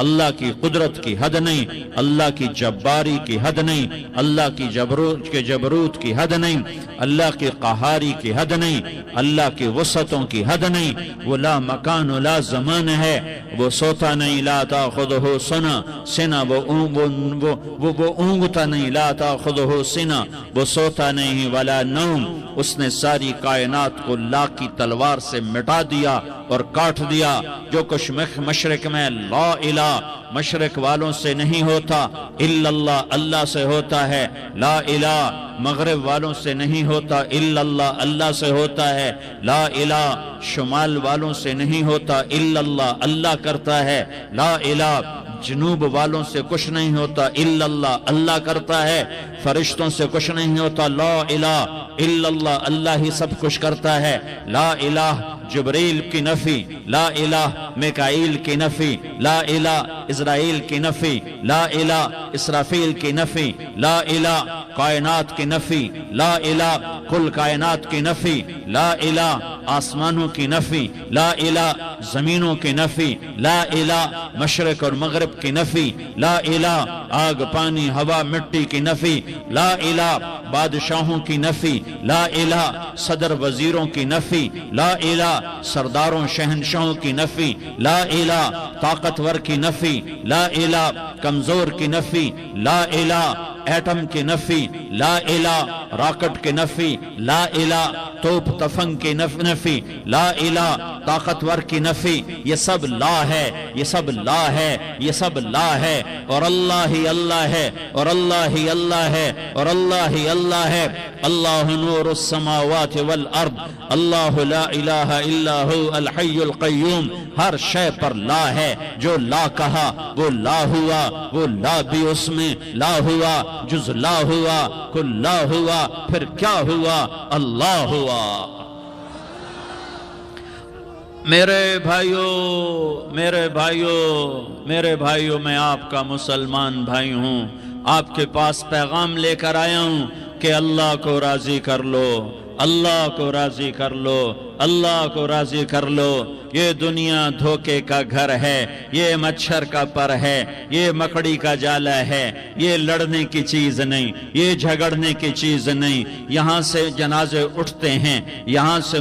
اللہ کی قدرت کی حد نہیں، اللہ کی جباری کی حد نہیں، اللہ کی جبروت کی حد نہیں، اللہ کی قہاری کی حد نہیں، اللہ کی وسعتوں کی حد نہیں۔ وہ لا مکان و لا زمان ہے، وہ سوتا نہیں، لا تاخذہ سنہ، وہ اونگتا نہیں، لا تاخذہ سنہ، وہ سوتا نہیں، ولا نوم، اس نے ساری کائنات کو لا کی تلوار سے مٹا دیا اور کاٹ دیا۔ جو کچھ مشرق میں لا الہ مشرق والوں سے نہیں ہوتا، الا اللہ اللہ سے ہوتا ہے، لا الہ مغرب والوں سے نہیں ہوتا، الا اللہ اللہ سے ہوتا ہے، لا الہ شمال والوں سے نہیں ہوتا، الا اللہ اللہ کرتا ہے، لا الہ جنوب والوں سے کچھ نہیں ہوتا، الا اللہ اللہ کرتا ہے، فرشتوں سے کچھ نہیں ہوتا، لا الہ الا اللہ اللہ ہی سب کچھ کرتا ہے، لا الہ جبریل کی نفی، لا الہ میکائیل کی نفی، لا الہ اسرائیل کی نفی، لا الہ اسرافیل کی نفی، لا الہ کائنات کی نفی، لا الہ کل کائنات کی نفی، لا الہ آسمانوں کی نفی، لا الہ زمینوں کی نفی، لا الہ مشرق اور مغرب کی نفی، لا الہ آگ پانی ہوا مٹی کی نفی، لا الہ بادشاہوں کی نفی، لا الہ صدر وزیروں کی نفی، لا الہ سرداروں شہنشاہوں کی نفی، لا الہ طاقتور کی نفی، لا الہ کمزور کی نفی، لا الہ ایٹم کی نفی، لا الہ راکٹ کی نفی، لا الہ توپ تفنگ کی نفی، لا الہ طاقتور کی نفی، یہ سب لا ہے، یہ سب لا ہے، یہ سب لا ہے، اور اللہ ہی اللہ ہے، اور اللہ ہی اللہ ہے، اور اللہ ہی اللہ ہے۔ اللہ نور السماوات والارض، اللہ لا الہ الا ہو الحی القیوم، ہر شے پر لا ہے، جو لا کہا وہ لا ہوا، وہ لا بھی اس میں لا ہوا، جز لا ہوا کل لا ہوا، پھر کیا ہوا؟ اللہ ہوا۔ میرے بھائیو میں آپ کا مسلمان بھائی ہوں، آپ کے پاس پیغام لے کر آیا ہوں کہ اللہ کو راضی کر لو، اللہ کو راضی کر لو، اللہ کو راضی کر لو۔ یہ دنیا دھوکے کا گھر ہے، یہ مچھر کا پر ہے، یہ مکڑی کا جالا ہے، یہ لڑنے کی چیز نہیں، یہ جھگڑنے کی چیز نہیں۔ یہاں سے جنازے اٹھتے ہیں، یہاں سے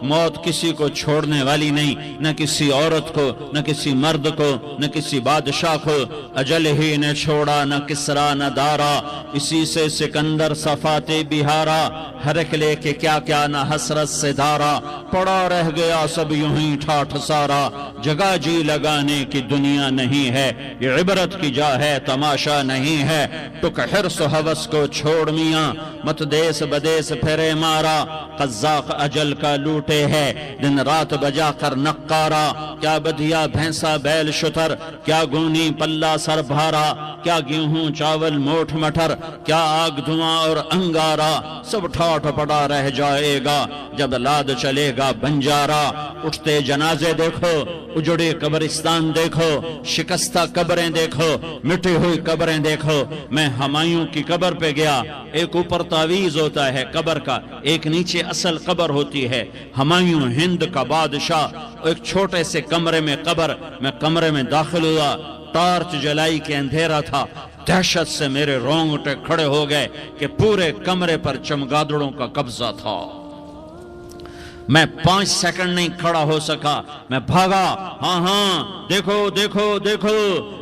موت کسی کو چھوڑنے والی نہیں، نہ کسی عورت کو، نہ کسی مرد کو، نہ کسی بادشاہ کو۔ اجل ہی نے چھوڑا نہ کسرا نہ دارا، اسی سے سکندر صفات بہارا، ہر ایک لے کے کیا کیا نہ حسرت سے دارا، پڑا رہ گیا سب یوں ہی ٹھاٹھ سارا، جگہ جی لگانے کی دنیا نہیں ہے، یہ عبرت کی جا ہے تماشا نہیں ہے۔ ٹک حرص و حوث کو چھوڑ میاں، مت دیس بدیس پھرے مارا، قزاق اجل کا لوٹے ہے، دن رات بجا کر نقارا، کیا بدھیا بھینسا بیل شتر، کیا گونی پلہ سر بھارا، کیا گیہوں چاول موٹھ مٹر، کیا آگ دھواں اور انگارا، سب ٹھاٹھ پڑا رہ جائے گا جب لاد چلے گا بنجارا۔ اٹھتے جنازے دیکھو، اجڑے قبرستان دیکھو، شکستہ قبریں دیکھو، مٹی ہوئی قبریں دیکھو۔ میں ہمایوں کی قبر پہ گیا، ایک اوپر تعویذ ہوتا ہے قبر کا، ایک نیچے اصل قبر ہوتی ہے۔ ہمایوں ہند کا بادشاہ، ایک چھوٹے سے کمرے میں قبر، میں کمرے میں داخل ہوا، ٹارچ جلائی کے اندھیرا تھا، دہشت سے میرے رونگٹے کھڑے ہو گئے کہ پورے کمرے پر چمگادڑوں کا قبضہ تھا۔ میں 5 سیکنڈ نہیں کھڑا ہو سکا، میں بھاگا۔ ہاں دیکھو دیکھو دیکھو،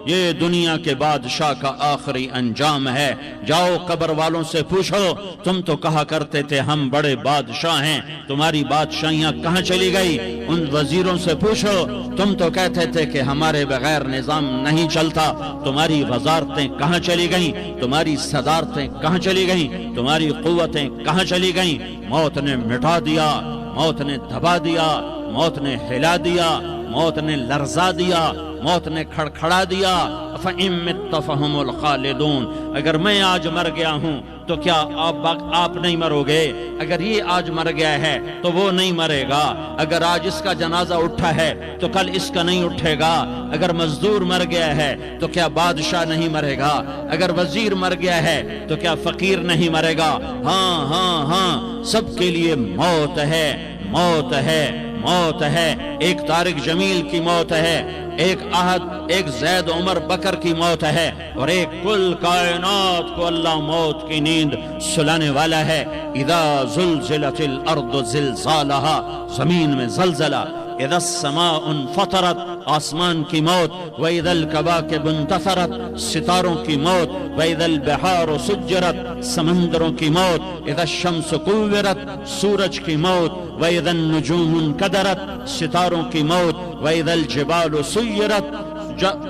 یہ دنیا کے بادشاہ کا آخری انجام ہے۔ جاؤ قبر والوں سے پوچھو، تم تو کہا کرتے تھے ہم بڑے بادشاہ ہیں، تمہاری بادشاہیاں کہاں چلی گئی؟ ان وزیروں سے پوچھو، تم تو کہتے تھے کہ ہمارے بغیر نظام نہیں چلتا، تمہاری وزارتیں کہاں چلی گئیں؟ تمہاری صدارتیں کہاں چلی گئیں؟ تمہاری قوتیں کہاں چلی گئیں؟ موت نے مٹا دیا، موت نے دبا دیا، موت نے ہلا دیا، موت نے لرزا دیا، موت نے کھڑکھڑا دیا۔ فَإِن مِتَّ فَهُمُ الْخَالِدُونَ، اگر میں آج مر گیا ہوں تو کیا آپ نہیں مرو گے؟ اگر یہ آج مر گیا ہے تو وہ نہیں مرے گا۔ اگر آج اس کا جنازہ اٹھا ہے تو کل اس کا نہیں اٹھے گا۔ اگر مزدور مر گیا ہے تو کیا بادشاہ نہیں مرے گا؟ اگر وزیر مر گیا ہے تو کیا فقیر نہیں مرے گا؟ ہاں سب کے لیے موت ہے، موت ہے، موت ہے۔ ایک طارق جمیل کی موت ہے، ایک احد، ایک زید عمر بکر کی موت ہے، اور ایک کل کائنات کو اللہ موت کی نیند سلانے والا ہے۔ اذا زلزلت الارض زلزالہا، زمین میں زلزلہ، اذا السماء انفطرت، آسمان کی موت، وَإِذَا الْكَوَاكِبُ انتثرت، ستاروں کی موت، وَإِذَا الْبِحَارُ سُجِّرَتْ، سمندروں کی موت، اذا الشمس كُوِّرَتْ، سورج کی موت، وَإِذَا النُّجُومُ انكَدَرَتْ، ستاروں کی موت، وَإِذَا الْجِبَالُ سُيِّرَتْ،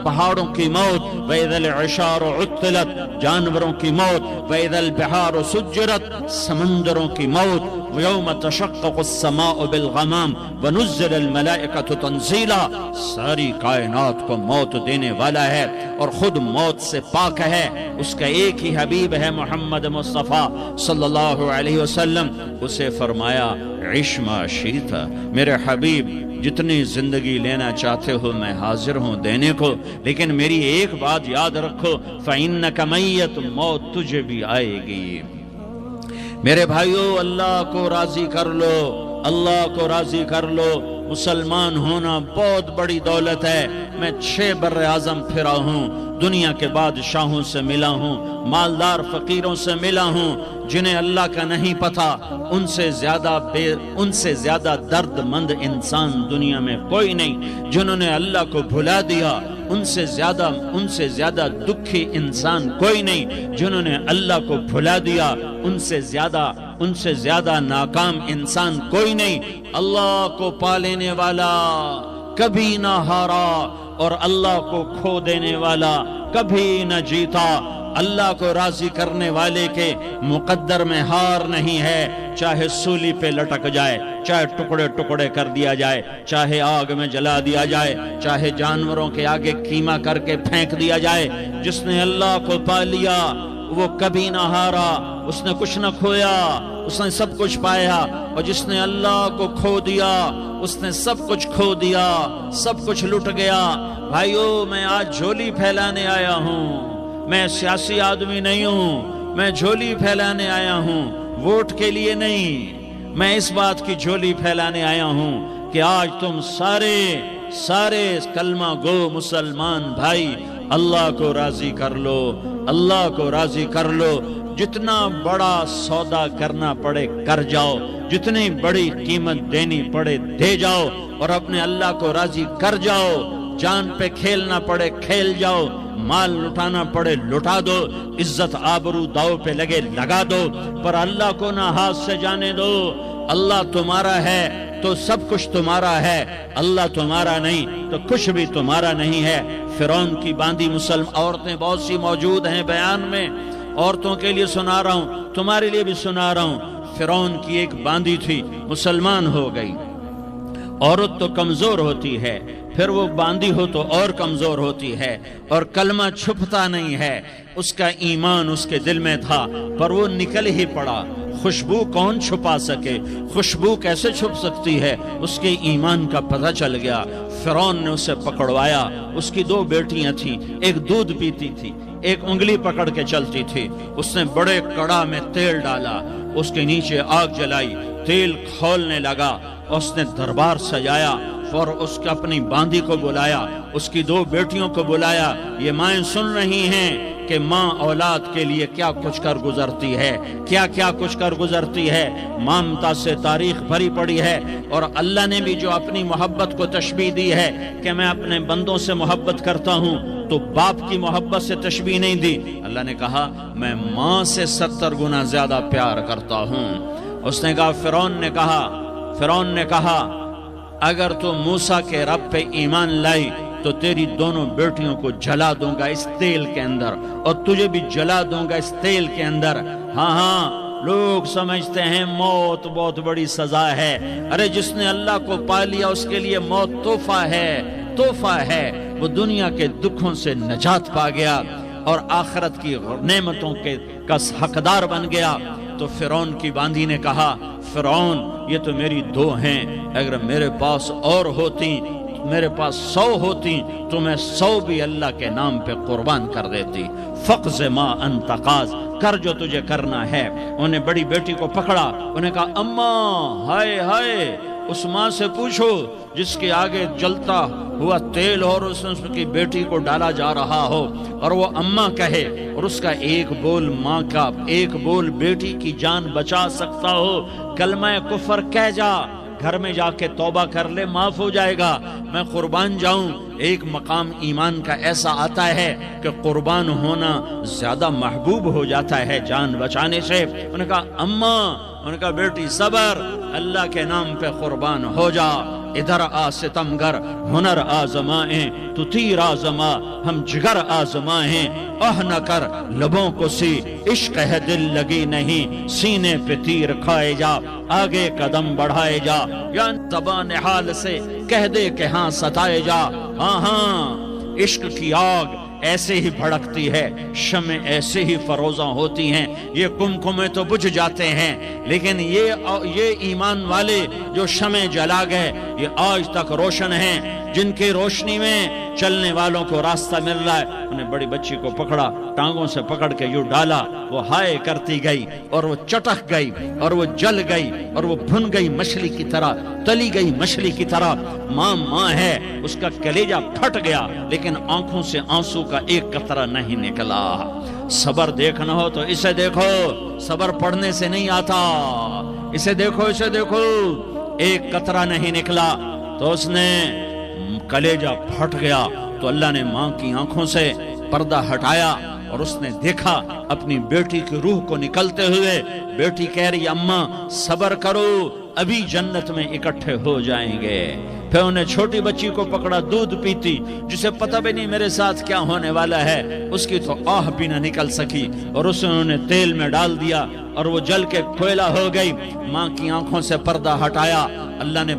پہاڑوں کی موت، وَإِذَا الْعِشَارُ عُطِّلَتْ، جانوروں کی موت، وَإِذَا الْبِحَارُ سُجِّرَتْ، سمندروں کی موت، وَيَوْمَ تَشَقَّقُ السَّمَاءُ بِالْغَمَامِ وَنُزِّلَ الْمَلَائِكَةُ تَنزِيلًا، ساری کائنات کو موت دینے والا ہے اور خود موت سے پاک ہے۔ اس کا ایک ہی حبیب ہے محمد مصطفیٰ صلی اللہ علیہ وسلم، اسے فرمایا عِشْ مَا شِئْتَ، میرے حبیب جتنی زندگی لینا چاہتے ہو میں حاضر ہوں دینے کو، لیکن میری ایک بات یاد رکھو، فَإِنَّكَ مَيَّتٌ، موت تجھے بھی آئے گی۔ میرے بھائیو، اللہ کو راضی کر لو، اللہ کو راضی کر لو۔ مسلمان ہونا بہت بڑی دولت ہے۔ میں 6 بر اعظم پھرا ہوں، دنیا کے بادشاہوں سے ملا ہوں، مالدار فقیروں سے ملا ہوں، جنہیں اللہ کا نہیں پتا، ان سے زیادہ درد مند انسان دنیا میں کوئی نہیں۔ جنہوں نے اللہ کو بھلا دیا، ان سے زیادہ دکھی انسان کوئی نہیں۔ جنہوں نے اللہ کو بھلا دیا، ان سے زیادہ ناکام انسان کوئی نہیں۔ اللہ کو پا لینے والا کبھی نہ ہارا، اور اللہ کو کھو دینے والا کبھی نہ جیتا۔ اللہ کو راضی کرنے والے کے مقدر میں ہار نہیں ہے، چاہے سولی پہ لٹک جائے، چاہے ٹکڑے ٹکڑے کر دیا جائے، چاہے آگ میں جلا دیا جائے، چاہے جانوروں کے آگے قیمہ کر کے پھینک دیا جائے۔ جس نے اللہ کو پا لیا وہ کبھی نہ ہارا، اس نے کچھ نہ کھویا، اس نے سب کچھ پایا۔ اور جس نے اللہ کو کھو دیا اس نے سب کچھ کھو دیا، سب کچھ لٹ گیا۔ بھائیو، میں آج جھولی پھیلانے آیا ہوں، میں سیاسی آدمی نہیں ہوں، میں جھولی پھیلانے آیا ہوں، ووٹ کے لیے نہیں۔ میں اس بات کی جھولی پھیلانے آیا ہوں کہ آج تم سارے کلمہ گو مسلمان بھائی اللہ کو راضی کر لو، اللہ کو راضی کر لو۔ جتنا بڑا سودا کرنا پڑے کر جاؤ، جتنی بڑی قیمت دینی پڑے دے جاؤ، اور اپنے اللہ کو راضی کر جاؤ۔ جان پہ کھیلنا پڑے کھیل جاؤ، مال لٹانا پڑے لٹا دو، عزت آبرو داؤ پہ لگے لگا دو، پر اللہ کو نہ ہاتھ سے جانے دو۔ اللہ تمہارا ہے تو سب کچھ تمہارا ہے، اللہ تمہارا نہیں تو کچھ بھی تمہارا نہیں ہے۔ فرعون کی باندھی مسلم عورتیں بہت سی موجود ہیں بیان میں، عورتوں کے لیے سنا رہا ہوں، تمہارے لیے بھی سنا رہا ہوں۔ فرعون کی ایک باندھی تھی، مسلمان ہو گئی۔ عورت تو کمزور ہوتی ہے، پھر وہ باندھی ہو تو اور کمزور ہوتی ہے، اور کلمہ چھپتا نہیں ہے۔ اس کا ایمان اس کے دل میں تھا، پر وہ نکل ہی پڑا۔ خوشبو کون چھپا سکے؟ خوشبو کیسے چھپ سکتی ہے؟ اس کے ایمان کا پتہ چل گیا۔ فرعون نے اسے پکڑوایا۔ اس کی 2 بیٹیاں تھیں، ایک دودھ پیتی تھی، ایک انگلی پکڑ کے چلتی تھی۔ اس نے بڑے کڑا میں تیل ڈالا، اس کے نیچے آگ جلائی، تیل کھولنے لگا، اس نے دربار سجایا اور اس کے اپنی باندھی کو بلایا، اس کی 2 بیٹیوں کو بلایا۔ یہ مائیں سن رہی ہیں کہ ماں اولاد کے لیے کیا کچھ کر گزرتی ہے، کیا کچھ کر گزرتی ہے۔ مامتا سے تاریخ بھری پڑی ہے، اور اللہ نے بھی جو اپنی محبت کو تشبیہ دی ہے کہ میں اپنے بندوں سے محبت کرتا ہوں، تو باپ کی محبت سے تشبیہ نہیں دی۔ اللہ نے کہا میں ماں سے 70 گنا زیادہ پیار کرتا ہوں۔ اس نے کہا، فرعون نے کہا اگر تو موسیٰ کے رب پہ ایمان لائی تو تیری دونوں بیٹیوں کو جلا دوں گا اس تیل کے اندر، اور تجھے بھی جلا دوں گا اس تیل کے اندر۔ ہاں لوگ سمجھتے ہیں موت بہت بڑی سزا ہے۔ ارے جس نے اللہ کو پا لیا اس کے لیے موت تحفہ ہے۔ وہ دنیا کے دکھوں سے نجات پا گیا اور آخرت کی نعمتوں کا حقدار بن گیا۔ تو فرعون کی باندھی نے کہا، فرعون یہ تو میری 2 ہیں، اگر میرے پاس اور ہوتی، میرے پاس 100 ہوتی تو میں 100 بھی اللہ کے نام پہ قربان کر دیتی۔ فقض ما انت قاض، کر جو تجھے کرنا ہے۔ انہیں بڑی بیٹی کو پکڑا، انہیں کہا اماں ہائے اس ماں سے پوچھو جس کے آگے جلتا ہوا تیل اور اس کی بیٹی کو ڈالا جا رہا ہو اور وہ اماں کہے اور اس کا ایک بول ماں کا، ایک بول بیٹی کی جان بچا سکتا ہو، کلمہ کفر کہہ جا، گھر میں جا کے توبہ کر لے، معاف ہو جائے گا۔ میں قربان جاؤں، ایک مقام ایمان کا ایسا آتا ہے کہ قربان ہونا زیادہ محبوب ہو جاتا ہے جان بچانے سے۔ انہوں نے کہا اماں، انہوں نے کہا بیٹی صبر، اللہ کے نام پہ قربان ہو جا۔ ادھر آ ستمگر، ہنر آزمائیں، تو تیر آزما، ہم جگر آزمائیں، اہ نہ کر لبوں کو سی، عشق ہے دل لگی نہیں، سینے پہ تیر کھائے جا، آگے قدم بڑھائے جا، یا زبان حال سے کہہ دے کہ ہاں ستائے جا۔ ہاں ہاں، عشق کی آگ ایسے ہی بھڑکتی ہے، شمع ایسے ہی فروزاں ہوتی ہیں، یہ کمکمے تو بجھ جاتے ہیں، لیکن یہ ایمان والے جو شمع جلا گئے یہ آج تک روشن ہیں، جن کی روشنی میں چلنے والوں کو راستہ مل رہا ہے۔ انہیں بڑی بچی کو پکڑا، ٹانگوں سے پکڑ کے یوں ڈالا، وہ ہائے کرتی گئی اور وہ چٹک گئی اور وہ جل گئی اور وہ بھن گئی مچھلی کی طرح، تلی گئی مچھلی کی طرح۔ ماں ماں ہے، اس کا کلیجہ پھٹ گیا لیکن آنکھوں سے آنسو کا ایک قطرہ نہیں نکلا۔ صبر دیکھنا ہو تو اسے دیکھو، صبر پڑھنے سے نہیں آتا، اسے دیکھو، اسے دیکھو۔ ایک قطرہ نہیں نکلا تو اس نے کلیجہ پھٹ گیا، تو اللہ نے ماں کی آنکھوں سے پردہ ہٹایا اور اس نے دیکھا اپنی بیٹی کی روح کو نکلتے ہوئے۔ بیٹی کہہ رہی اماں صبر کرو، ابھی جنت میں اکٹھے ہو جائیں گے۔ پھر انہیں چھوٹی بچی کو پکڑا، دودھ پیتی، جسے پتہ بھی نہیں میرے ساتھ کیا ہونے والا ہے، اس کی تو آہ بھی نہ نکل سکی، اور اسے انہوں نے تیل میں ڈال دیا اور وہ جل کے کوئلہ ہو گئی۔ ماں کی آنکھوں سے پردہ ہٹایا، اللہ نے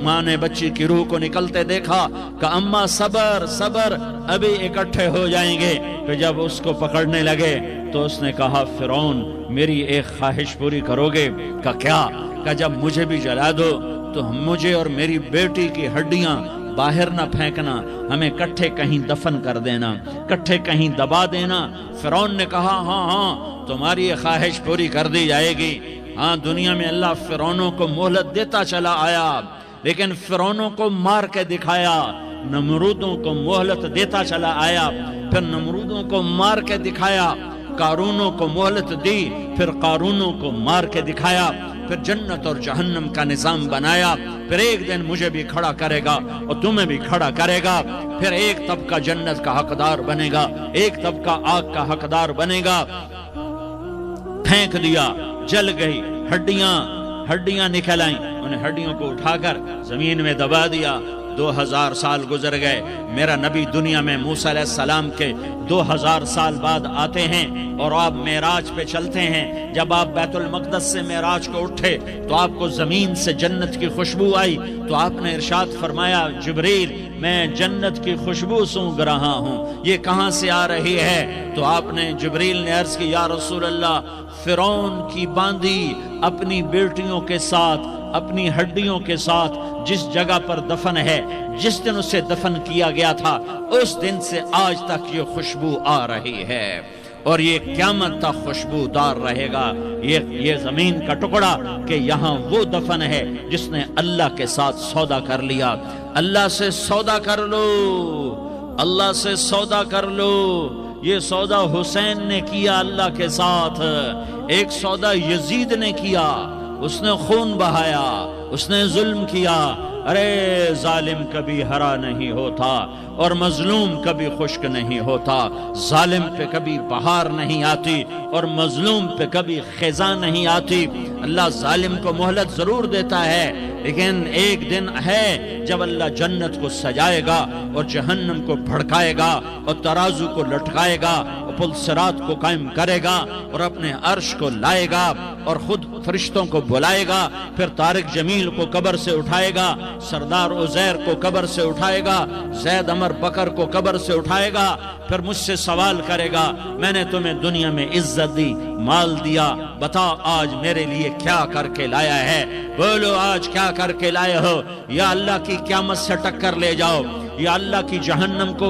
ماں نے بچی کی روح کو نکلتے دیکھا کہ اماں صبر صبر، ابھی اکٹھے ہو جائیں گے۔ پھر جب اس کو پکڑنے لگے تو اس نے کہا فرعون میری ایک خواہش پوری کرو گے؟ کہ کیا؟ کہ جب مجھے بھی جلا دو تو مجھے اور میری بیٹی کی ہڈیاں باہر نہ پھینکنا، ہمیں کٹھے کہیں دفن کر دینا، کٹھے کہیں دبا دینا۔ فرعون نے کہا ہاں ہاں تمہاری یہ خواہش پوری کر دی جائے گی۔ ہاں، دنیا میں اللہ فرعونوں کو مہلت دیتا چلا آیا، لیکن فرعونوں کو مار کے دکھایا، نمرودوں کو مہلت دیتا چلا آیا، پھر نمرودوں کو مار کے دکھایا، قارونوں کو مہلت دی، پھر قارونوں کو مار کے دکھایا، پھر جنت اور جہنم کا نظام بنایا، پھر ایک دن مجھے بھی کھڑا کرے گا اور تمہیں بھی کھڑا کرے گا، پھر ایک طبقہ جنت کا حقدار بنے گا، ایک طبقہ آگ کا حقدار بنے گا۔ پھینک دیا، جل گئی، ہڈیاں نکل آئیں، انہیں ہڈیوں کو اٹھا کر زمین میں دبا دیا۔ 2000 سال گزر گئے، میرا نبی دنیا میں موسیٰ علیہ السلام کے 2000 سال بعد آتے ہیں اور آپ معراج پہ چلتے ہیں۔ جب آپ بیت المقدس سے معراج کو اٹھے تو آپ کو زمین سے جنت کی خوشبو آئی، تو آپ نے ارشاد فرمایا جبریل میں جنت کی خوشبو سونگھ رہا ہوں، یہ کہاں سے آ رہی ہے؟ تو آپ نے جبریل نے عرض کی یا رسول اللہ، فرعون کی باندی اپنی بیٹیوں کے ساتھ، اپنی ہڈیوں کے ساتھ جس جگہ پر دفن ہے، جس دن اسے دفن کیا گیا تھا، اس دن سے آج تک یہ خوشبو آ رہی ہے، اور یہ قیامت تک خوشبو دار رہے گا۔ یہ زمین کا ٹکڑا کہ یہاں وہ دفن ہے جس نے اللہ کے ساتھ سودا کر لیا۔ اللہ سے سودا کر لو، اللہ سے سودا کر لو۔ یہ سودا حسین نے کیا اللہ کے ساتھ، ایک سودا یزید نے کیا، اس نے خون بہایا، اس نے ظلم کیا۔ ارے ظالم کبھی ہرا نہیں ہوتا اور مظلوم کبھی خشک نہیں ہوتا، ظالم پہ کبھی بہار نہیں آتی اور مظلوم پہ کبھی خزاں نہیں آتی۔ اللہ ظالم کو مہلت ضرور دیتا ہے، لیکن ایک دن ہے جب اللہ جنت کو سجائے گا اور جہنم کو بھڑکائے گا اور ترازو کو لٹکائے گا اور پل صراط کو قائم کرے گا اور اپنے عرش کو لائے گا اور خود فرشتوں کو بلائے گا، پھر طارق جمیل کو قبر سے اٹھائے گا، سردار عزیر کو قبر سے اٹھائے گا، زید عمر بکر کو قبر سے اٹھائے گا، پھر مجھ سے سوال کرے گا میں نے تمہیں دنیا میں عزت دی، مال دیا، بتا آج میرے لیے کیا کر کے لایا ہے؟ بولو آج کیا کر کے لائے ہو؟ یا اللہ کی قیامت سے ٹکر لے جاؤ، یا اللہ کی جہنم کو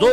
2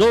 2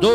2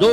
2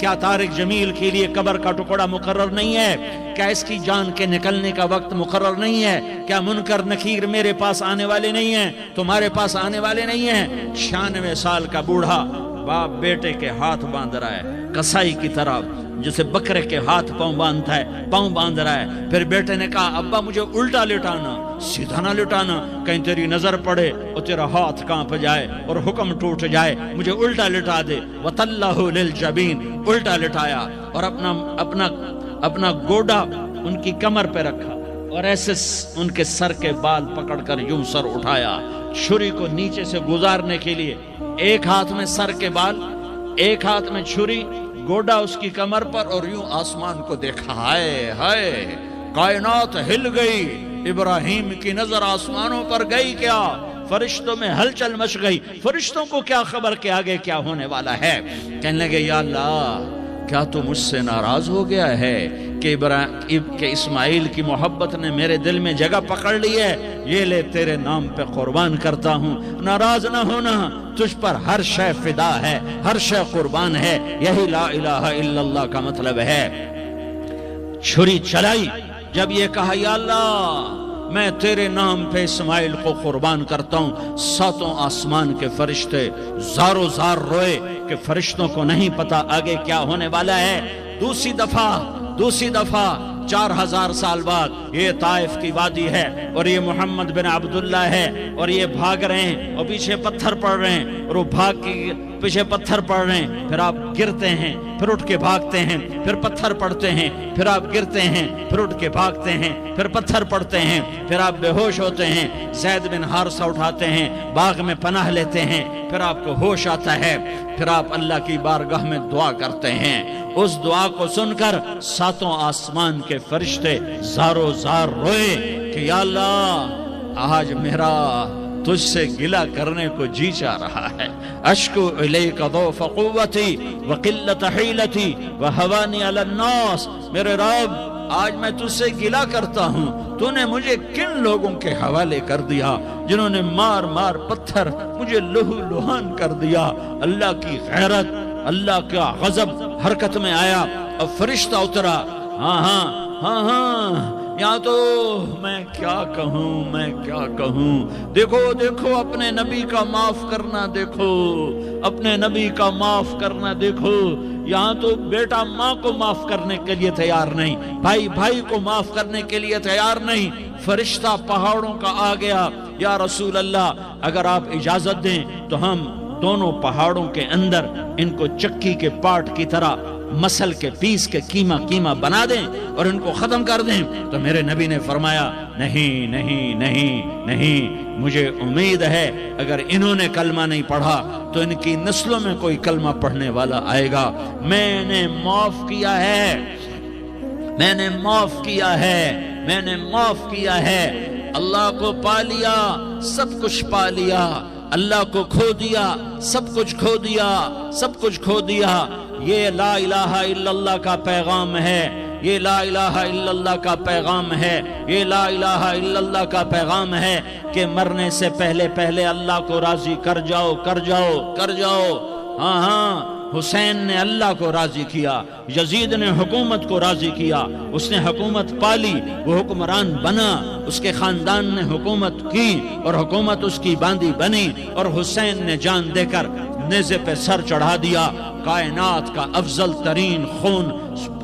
کیا طارق جمیل کے لیے قبر کا ٹکڑا مقرر نہیں ہے؟ کیا اس کی جان کے نکلنے کا وقت مقرر نہیں ہے؟ کیا منکر نکیر میرے پاس آنے والے نہیں ہیں؟ تمہارے پاس آنے والے نہیں ہیں؟ 96 سال کا بوڑھا باپ بیٹے کے ہاتھ باندھ رہا ہے کسائی کی طرح، جسے بکرے کے ہاتھ پاؤں باندھ رہا ہے۔ پھر بیٹے نے کہا ابا مجھے الٹا لٹانا، سیدھا نہ لٹانا، کہیں تیری نظر پڑے اور تیرا ہاتھ کانپ جائے اور حکم ٹوٹ جائے، مجھے الٹا لٹا دے۔ وَتَلَّهُ لِلْجَبِينِ، الٹا لٹایا اور اپنا گوڈا ان کی کمر پہ رکھا اور ایسے ان کے سر کے بال پکڑ کر یوں سر اٹھایا، چھری کو نیچے سے گزارنے کے لیے، ایک ہاتھ میں سر کے بال، ایک ہاتھ میں چھری، گوڈا اس کی کمر پر، اور یوں آسمان کو دیکھا۔ ہائے ہائے، کائنات ہل گئی، ابراہیم کی نظر آسمانوں پر گئی کیا؟ فرشتوں میں ہلچل مچ گئی۔ فرشتوں کو کیا خبر کہ آگے کیا ہونے والا ہے؟ کہنے لگے یا اللہ، کیا تو مجھ سے ناراض ہو گیا ہے کہ اسماعیل کی محبت نے میرے دل میں جگہ پکڑ لی ہے؟ یہ لے تیرے نام پہ قربان کرتا ہوں۔ ناراض نہ ہونا، تجھ پر ہر شے فدا ہے، ہر شے قربان ہے، یہی لا الہ الا اللہ کا مطلب ہے۔ چھری چلائی، جب یہ کہا یا اللہ میں تیرے نام پہ اسماعیل کو قربان کرتا ہوں، 7 آسمان کے فرشتے زارو زار روئے کہ فرشتوں کو نہیں پتا آگے کیا ہونے والا ہے۔ دوسری دفعہ 4000 سال بعد یہ طائف کی وادی ہے اور یہ محمد بن عبداللہ ہے اور یہ بھاگ رہے ہیں اور پیچھے پتھر پڑ رہے ہیں اور وہ بھاگ کے پیچھے پتھر پڑ رہے ہیں، پھر آپ گرتے ہیں، پھر اٹھ کے بھاگتے ہیں، پھر پتھر پڑتے ہیں، پھر آپ گرتے ہیں، پھر اٹھ کے بھاگتے ہیں، پھر پتھر پڑتے ہیں، پھر آپ بے ہوش ہوتے ہیں، زید بن حارثہ اٹھاتے ہیں، باغ میں پناہ لیتے ہیں، پھر آپ کو ہوش آتا ہے، پھر آپ اللہ کی بارگاہ میں دعا کرتے ہیں۔ اس دعا کو سن کر 7 آسمان کے فرشتے زارو زار روئے کہ یا اللہ آج میرا تجھ سے گلہ کرنے کو جی چاہ رہا ہے۔ اشکو الیک ضعف قوتی وقلت حیلتی وہوانی علی الناس، میرے رب آج میں تجھ سے گلہ کرتا ہوں، تو نے مجھے کن لوگوں کے حوالے کر دیا جنہوں نے مار مار پتھر مجھے لہو لہان کر دیا۔ اللہ کی غیرت، اللہ کا غضب حرکت میں آیا اور فرشتہ اترا۔ ہاں یہاں تو میں کیا کہوں، دیکھو اپنے نبی کا معاف کرنا، دیکھو اپنے نبی کا معاف کرنا، دیکھو یہاں تو بیٹا ماں کو معاف کرنے کے لیے تیار نہیں، بھائی کو معاف کرنے کے لیے تیار نہیں۔ فرشتہ پہاڑوں کا آ گیا، یا رسول اللہ اگر آپ اجازت دیں تو ہم دونوں پہاڑوں کے اندر ان کو چکی کے پاٹ کی طرح مسل کے پیس کے کیما بنا دیں اور ان کو ختم کر دیں۔ تو میرے نبی نے فرمایا نہیں، مجھے امید ہے اگر انہوں نے کلمہ نہیں پڑھا تو ان کی نسلوں میں کوئی کلمہ پڑھنے والا آئے گا۔ میں نے معاف کیا ہے، اللہ کو پا لیا، سب کچھ پا لیا، اللہ کو کھو دیا، سب کچھ کھو دیا۔ یہ لا الہ الا اللہ کا پیغام ہے، یہ لا الہ الا اللہ کا پیغام ہے، یہ لا الہ الا اللہ کا پیغام ہے کہ مرنے سے پہلے اللہ کو راضی کر جاؤ۔ ہاں حسین نے اللہ کو راضی کیا، یزید نے حکومت کو راضی کیا، اس نے حکومت پالی، وہ حکمران بنا، اس کے خاندان نے حکومت کی اور حکومت اس کی باندھی بنی، اور حسین نے جان دے کر نیزے پہ سر چڑھا دیا۔ کائنات کا افضل ترین خون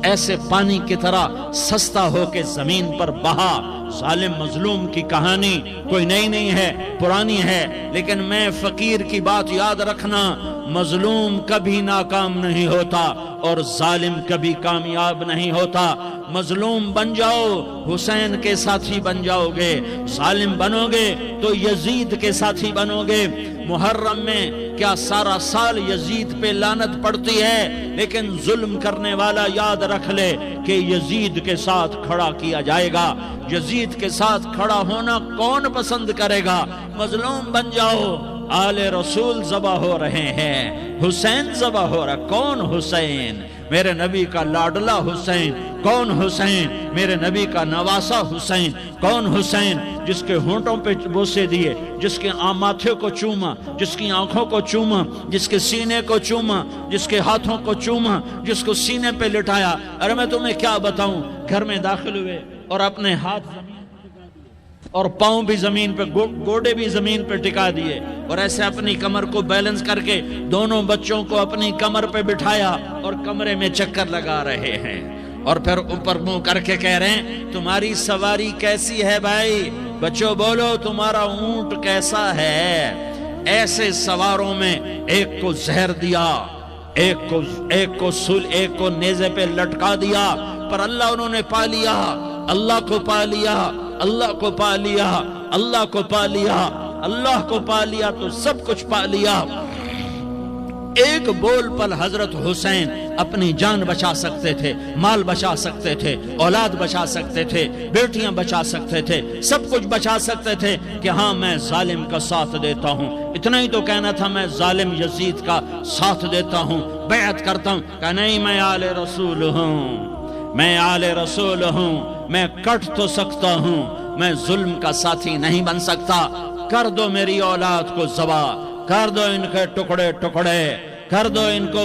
ایسے پانی کی طرح سستا ہو کے زمین پر بہا۔ ظالم مظلوم کی کہانی کوئی نئی نہیں ہے، پرانی ہے، لیکن میں فقیر کی بات یاد رکھنا، مظلوم کبھی ناکام نہیں ہوتا اور ظالم کبھی کامیاب نہیں ہوتا۔ مظلوم بن جاؤ حسین کے ساتھی بن جاؤ گے، ظالم بنو گے تو یزید کے ساتھی بنو گے۔ محرم میں کیا سارا سال یزید پہ لعنت پڑتی ہے، لیکن ظلم کرنے والا یاد رکھ لے کہ یزید کے ساتھ کھڑا کیا جائے گا۔ یزید کے ساتھ کھڑا ہونا کون پسند کرے گا؟ مظلوم بن جاؤ۔ آل رسول ذبح ہو رہے ہیں، حسین ذبح ہو رہا، کون حسین؟ میرے نبی کا لاڈلا حسین کون حسین؟ میرے نبی کا نواسا حسین کون حسین؟ جس کے ہونٹوں پہ بوسے دیے، جس کے ماتھے کو چوما، جس کی آنکھوں کو چوما، جس کے سینے کو چوما، جس کے ہاتھوں کو چوما، جس کو سینے پہ لٹایا۔ ارے میں تمہیں کیا بتاؤں، گھر میں داخل ہوئے اور اپنے ہاتھ اور پاؤں بھی زمین پہ، گوڑے بھی زمین پہ ٹکا دیے، اور ایسے اپنی کمر کو بیلنس کر کے دونوں بچوں کو اپنی کمر پہ بٹھایا اور کمرے میں چکر لگا رہے ہیں، اور پھر اوپر منہ کر کے کہہ رہے ہیں تمہاری سواری کیسی ہے بھائی؟ بچوں بولو تمہارا اونٹ کیسا ہے؟ ایسے سواروں میں ایک کو زہر دیا، ایک کو نیزے پہ لٹکا دیا، پر اللہ انہوں نے پا لیا، اللہ کو پا لیا، اللہ کو پا لیا، اللہ کو پا لیا، اللہ کو پا لیا تو سب کچھ پا لیا۔ ایک بول پر حضرت حسین اپنی جان بچا سکتے تھے، مال بچا سکتے تھے، اولاد بچا سکتے تھے، بیٹیاں بچا سکتے تھے، سب کچھ بچا سکتے تھے کہ ہاں میں ظالم کا ساتھ دیتا ہوں۔ اتنا ہی تو کہنا تھا میں ظالم یزید کا ساتھ دیتا ہوں، بیعت کرتا ہوں، کہ نہیں میں آل رسول ہوں، میں آل رسول ہوں، میں کٹ تو سکتا ہوں، میں ظلم کا ساتھی نہیں بن سکتا۔ کر دو میری اولاد کو ذبح، کر دو ان کے ٹکڑے ٹکڑے، کر دو ان کو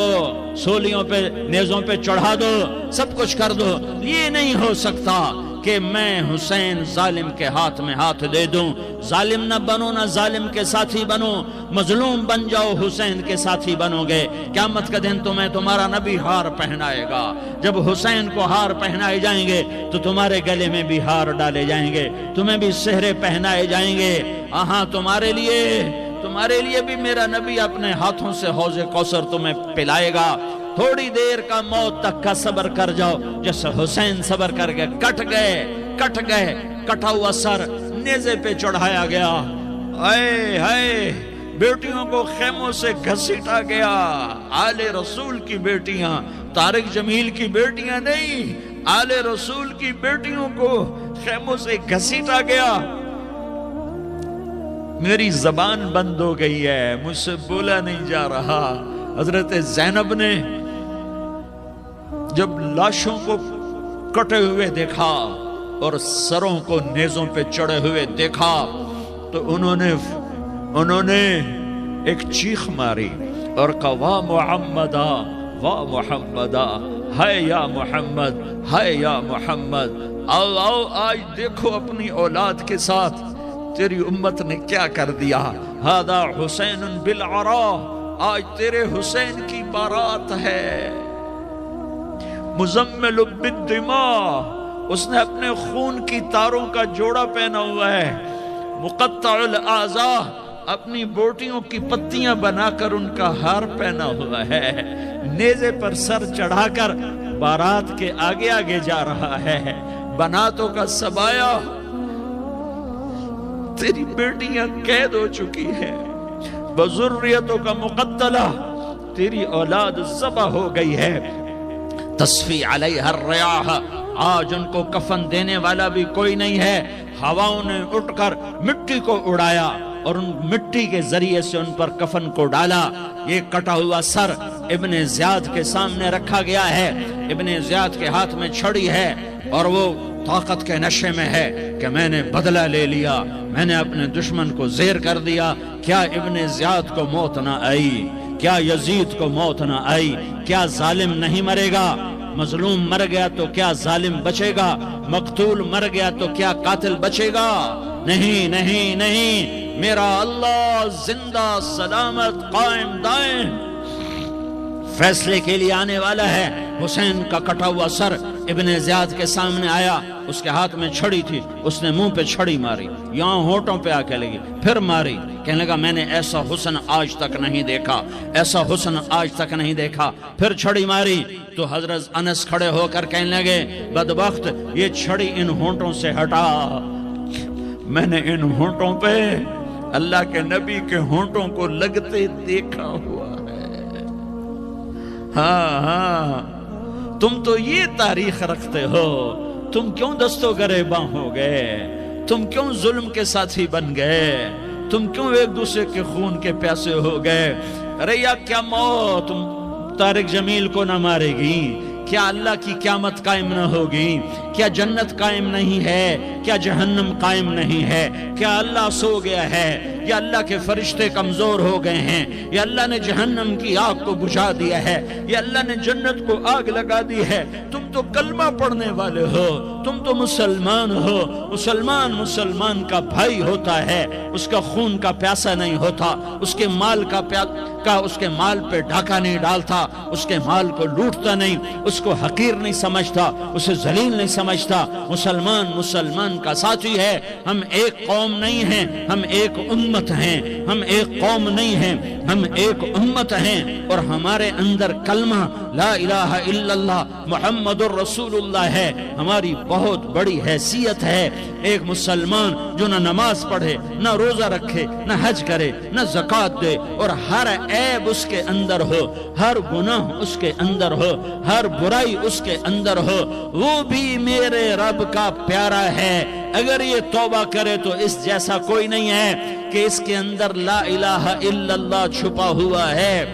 سولیوں پہ نیزوں پہ چڑھا دو، سب کچھ کر دو۔ یہ نہیں ہو سکتا کہ میں حسین ظالم کے ہاتھ میں ہاتھ دے دوں۔ ظالم نہ بنو، نہ ظالم کے ساتھی بنو، مظلوم بن جاؤ، حسین کے ساتھی بنو گے۔ قیامت کا دن تمہیں تمہارا نبی ہار پہنائے گا۔ جب حسین کو ہار پہنائے جائیں گے تو تمہارے گلے میں بھی ہار ڈالے جائیں گے، تمہیں بھی سہرے پہنائے جائیں گے۔ ہاں تمہارے لیے بھی میرا نبی اپنے ہاتھوں سے حوض کوثر تمہیں پلائے گا۔ تھوڑی دیر کا موت تک کا صبر کر جاؤ، جیسے حسین صبر کر کے کٹ گئے، کٹا ہوا سر نیزے پہ چڑھایا گیا۔ اے ہائے، بیٹیوں کو خیموں سے گھسیٹا گیا۔ آل رسول کی بیٹیاں، طارق جمیل کی بیٹیاں نہیں، آل رسول کی بیٹیوں کو خیموں سے گھسیٹا گیا۔ میری زبان بند ہو گئی ہے، مجھ سے بولا نہیں جا رہا۔ حضرت زینب نے جب لاشوں کو کٹے ہوئے دیکھا اور سروں کو نیزوں پہ چڑھے ہوئے دیکھا تو انہوں نے ایک چیخ ماری اور کہا واہ محمدہ، واہ محمدہ، ہائے یا محمد، ہائے یا محمد۔ آؤ آج دیکھو اپنی اولاد کے ساتھ تیری امت نے کیا کر دیا۔ ہذا حسین بالعراء، آج تیرے حسین کی بارات ہے۔ مزمل بالدماء، اس نے اپنے خون کی تاروں کا جوڑا پہنا ہوا ہے۔ مقطع الاعضاء، اپنی بوٹیوں کی پتیاں بنا کر ان کا ہار پہنا ہوا ہے۔ نیزے پر سر چڑھا کر بارات کے آگے آگے جا رہا ہے۔ بناتوں کا سبایا، تیری بیٹیاں قید ہو چکی ہے۔ بذریتوں کا مقتلہ، تیری اولاد ذبح ہو گئی ہے۔ تصفی علیہ الریاح، آج ان کو کفن دینے والا بھی کوئی نہیں ہے۔ ہواؤں نے اٹھ کر مٹی کو اڑایا اور ان مٹی کے ذریعے سے ان پر کفن کو ڈالا۔ یہ کٹا ہوا سر ابن زیاد کے سامنے رکھا گیا ہے۔ ابن زیاد کے ہاتھ میں چھڑی ہے اور وہ طاقت کے نشے میں ہے کہ میں نے بدلہ لے لیا، میں نے اپنے دشمن کو زیر کر دیا۔ کیا ابن زیاد کو موت نہ آئی؟ کیا یزید کو موت نہ آئی؟ کیا ظالم نہیں مرے گا؟ مظلوم مر گیا تو کیا ظالم بچے گا؟ مقتول مر گیا تو کیا قاتل بچے گا؟ نہیں نہیں نہیں، میرا اللہ زندہ سلامت قائم دائم فیصلے کے لیے آنے والا ہے۔ حسین کا کٹا ہوا سر ابن زیاد کے سامنے آیا، اس کے ہاتھ میں چھڑی تھی، اس نے منہ پہ چھڑی ماری، یہاں ہونٹوں پہ آ کے لگی، پھر ماری، کہنے لگا میں نے ایسا حسن آج تک نہیں دیکھا، ایسا حسن آج تک نہیں دیکھا، پھر چھڑی ماری تو حضرت انس کھڑے ہو کر کہنے لگے بدبخت، یہ چھڑی ان ہونٹوں سے ہٹا۔ میں نے ان ہونٹوں پہ اللہ کے نبی کے ہونٹوں کو لگتے دیکھا ہوا ہے۔ ہاں تم تو یہ تاریخ رکھتے ہو، تم کیوں دستوں گریباں ہو گئے؟ تم کیوں ظلم کے ساتھی بن گئے؟ تم کیوں ایک دوسرے کے خون کے پیاسے ہو گئے؟ ارے یا کیا موت، طارق جمیل کو نہ مارے گی؟ کیا اللہ کی قیامت قائم نہ ہوگی؟ کیا جنت قائم نہیں ہے؟ کیا جہنم قائم نہیں ہے؟ کیا اللہ سو گیا ہے؟ یا اللہ کے فرشتے کمزور ہو گئے ہیں؟ یا اللہ نے جہنم کی آگ کو بجھا دیا ہے؟ یا اللہ نے جنت کو آگ لگا دی ہے؟ تم تو کلمہ پڑھنے والے ہو، تم تو مسلمان ہو۔ مسلمان کا بھائی ہوتا ہے، اس کا خون کا پیاسا نہیں ہوتا، اس کے مال اس کے مال پہ ڈاکہ نہیں ڈالتا، اس کے مال کو لوٹتا نہیں، اس کو حقیر نہیں سمجھتا، اسے ذلیل نہیں سمجھتا۔ مسلمان کا ساتھی ہے۔ ہم ایک قوم نہیں ہیں، ہم ایک امت ہیں۔ ہم ایک قوم نہیں ہیں، ہم ایک امت ہیں، اور ہمارے اندر کلمہ لا الہ الا اللہ محمد الرسول اللہ ہے۔ ہماری بہت بڑی حیثیت ہے۔ ایک مسلمان جو نہ نماز پڑھے، نہ روزہ رکھے، نہ حج کرے، نہ زکوٰۃ دے، اور ہر عیب اس کے اندر ہو، ہر گناہ اس کے اندر ہو، ہر برائی اس کے اندر ہو، وہ بھی میرے رب کا پیارا ہے۔ اگر یہ توبہ کرے تو اس جیسا کوئی نہیں ہے کہ اس کے اندر لا الہ الا اللہ چھپا ہوا ہے۔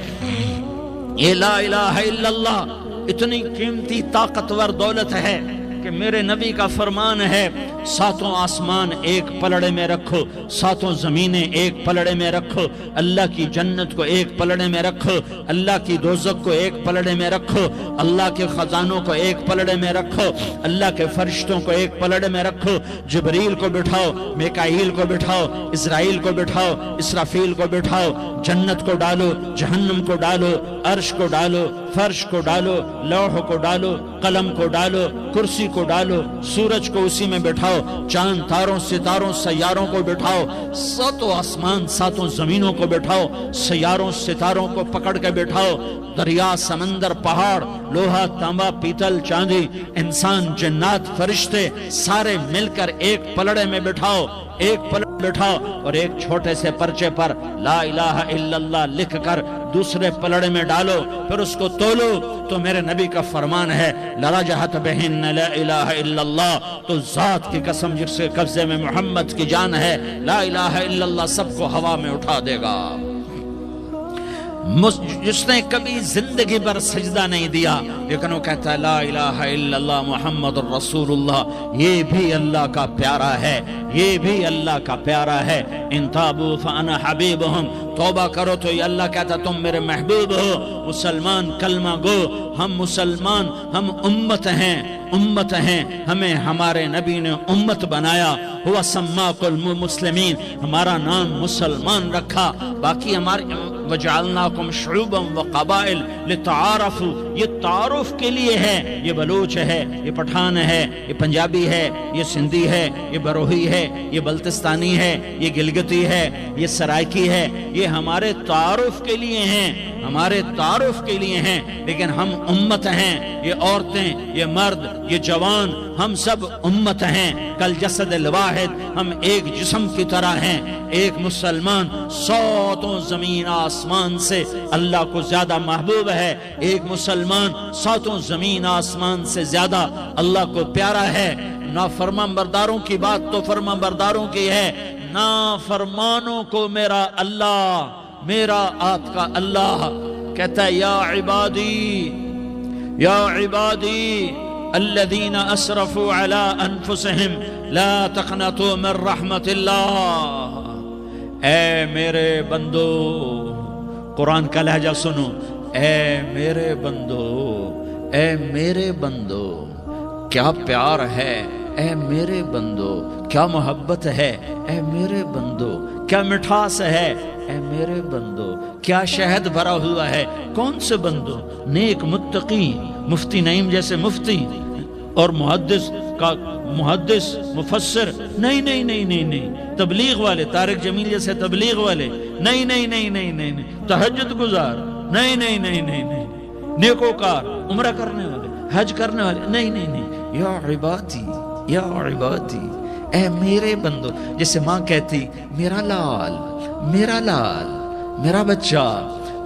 یہ لا الہ الا اللہ اتنی قیمتی طاقتور دولت ہے کہ میرے نبی کا فرمان ہے، ساتوں آسمان ایک پلڑے میں رکھو، ساتوں زمینیں ایک پلڑے میں رکھو، اللہ کی جنت کو ایک پلڑے میں رکھو، اللہ کی دوزخ کو ایک پلڑے میں رکھو، اللہ کے خزانوں کو ایک پلڑے میں رکھو، اللہ کے فرشتوں کو ایک پلڑے میں رکھو۔ جبریل کو بٹھاؤ، میکائیل کو بٹھاؤ، اسرائیل کو بٹھاؤ، اسرافیل کو بٹھاؤ، جنت کو ڈالو، جہنم کو ڈالو، عرش کو ڈالو، فرش کو ڈالو، لوح کو ڈالو، قلم کو ڈالو، کرسی کو ڈالو، سورج کو اسی میں بٹھاؤ، چاند تاروں ستاروں سیاروں کو بٹھاؤ، ساتوں آسمان ساتوں زمینوں کو بٹھاؤ، سیاروں ستاروں کو پکڑ کے بٹھاؤ، دریا سمندر پہاڑ لوہا تانبا پیتل چاندی انسان جنات فرشتے سارے مل کر ایک پلڑے میں بٹھاؤ، ایک پلڑے بٹھاؤ، اور ایک چھوٹے سے پرچے پر لا الہ الا اللہ لکھ کر دوسرے پلڑے میں ڈالو، پھر اس کو تولو تو میرے نبی کا فرمان ہے لرجحت بہن لا الہ الا اللہ، تو ذات کی قسم جس کے قبضے میں محمد کی جان ہے، لا الہ الا اللہ سب کو ہوا میں اٹھا دے گا۔ جس نے کبھی زندگی پر سجدہ نہیں دیا لیکن وہ کہتا ہے لا الہ الا اللہ محمد الرسول اللہ، یہ بھی اللہ کا پیارا ہے، یہ بھی اللہ کا پیارا ہے۔ ان تابوا فانا حبیبہم، توبہ کرو تو یہ اللہ کہتا تم میرے محبوب ہو۔ مسلمان کلمہ گو، ہم مسلمان، ہم امت ہیں، ہمیں ہمارے نبی نے امت بنایا، ہوا سماکم المسلمین، ہمارا نام مسلمان رکھا، باقی ہمارے وجعلناکم شعوبا وقبائل لتعارفوا، یہ تعارف کے لیے ہے، یہ بلوچ ہے، یہ پٹھان ہے، یہ پنجابی ہے، یہ سندھی ہے، یہ بروہی ہے، یہ بلتستانی ہے، یہ گلگتی ہے، یہ سرائکی ہے، یہ ہمارے تعارف کے لیے ہیں، ہمارے تعارف کے لیے ہیں، لیکن ہم امت ہیں، یہ عورتیں، یہ مرد، یہ جوان، ہم سب امت ہیں، کل جسد الواحد، ہم ایک جسم کی طرح ہیں۔ ایک مسلمان ساتوں زمین آسمان سے اللہ کو زیادہ محبوب ہے، ایک مسلمان ساتوں زمین آسمان سے زیادہ اللہ کو پیارا ہے۔ نافرمان برداروں کی بات تو فرمان برداروں کی ہے، نافرمانوں کو میرا اللہ، میرا آپ کا اللہ کہتا ہے یا عبادی الذین اسرفوا علی انفسہم لا تقنطوا من رحمت اللہ۔ اے میرے بندو، قرآن کا لہجہ سنو، اے میرے بندو، اے میرے بندو، کیا پیار ہے، اے میرے بندو، کیا محبت ہے، اے میرے بندو، کیا مٹھاس ہے، اے میرے بندو، کیا شہد بھرا ہوا ہے۔ کون سے بندو؟ نیک متقی، مفتی نعیم جیسے مفتی اور محدث مفسر، نہیں، تبلیغ والے، طارق جمیل جیسے تبلیغ والے، نہیں، تہجد گزار، نہیں، نیکوکار، عمرہ کرنے والے، حج کرنے والے، نہیں، یا عبادی، اے میرے بندو، جیسے ماں کہتی میرا لال، میرا بچہ،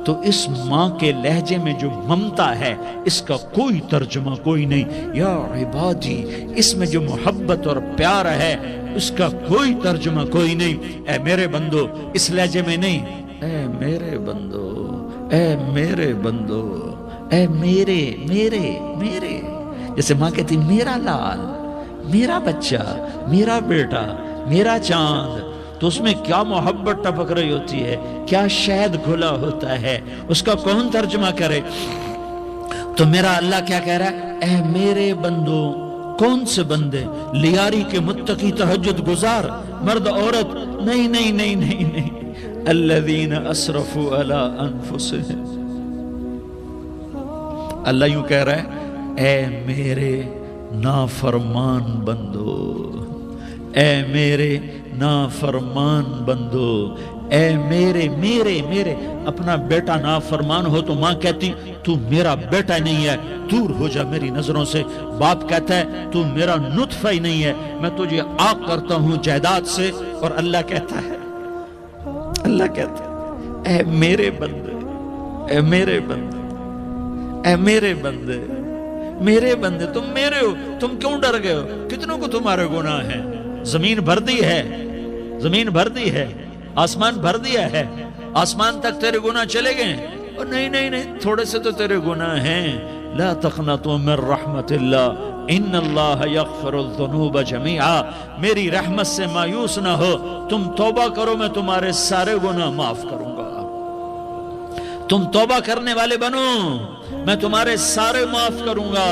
تو اس ماں کے لہجے میں جو ممتا ہے اس کا کوئی ترجمہ کوئی نہیں۔ یا عبادی، اس میں جو محبت اور پیار ہے اس کا کوئی ترجمہ کوئی نہیں۔ اے میرے بندو، اس لہجے میں نہیں، اے میرے بندو، اے میرے بندو، اے میرے میرے میرے، جیسے ماں کہتی میرا لال، میرا بچہ، میرا بیٹا، میرا چاند، تو اس میں کیا محبت ٹپک رہی ہوتی ہے، کیا شہد گھلا ہوتا ہے، اس کا کون ترجمہ کرے؟ تو میرا اللہ کیا کہہ رہا ہے؟ اے میرے بندو، کون سے بندے؟ لیاری کے متقی تہجد گزار مرد عورت؟ نہیں نہیں نہیں نہیں نہیں، الذین اسرفوا علی انفسہم۔ اللہ یوں کہہ رہا ہے اے میرے نافرمان بندو، اے میرے نافرمان بندو، اے میرے میرے میرے۔ اپنا بیٹا نافرمان ہو تو ماں کہتی تو میرا بیٹا نہیں ہے، دور ہو جا میری نظروں سے۔ باپ کہتا ہے تو میرا نطفہ ہی نہیں ہے، میں تجھے عاق کرتا ہوں جائیداد سے۔ اور اللہ کہتا ہے اے میرے بندے، اے میرے بندے، اے میرے بندے، میرے بندے، تم میرے ہو، تم کیوں ڈر گئے ہو؟ کتنوں کو تمہارے گناہ ہیں؟ زمین بھر دی ہے، زمین بھر دی ہے، آسمان بھر دیا ہے، آسمان تک تیرے گناہ چلے گئے؟ اور نہیں نہیں نہیں، تھوڑے سے تو تیرے گناہ ہیں۔ لا تقنطوا من رحمت اللہ ان اللہ یغفر الذنوب جميعا، میری رحمت سے مایوس نہ ہو، تم توبہ کرو، میں تمہارے سارے گناہ معاف کروں گا۔ تم توبہ کرنے والے بنو، میں تمہارے سارے معاف کروں گا۔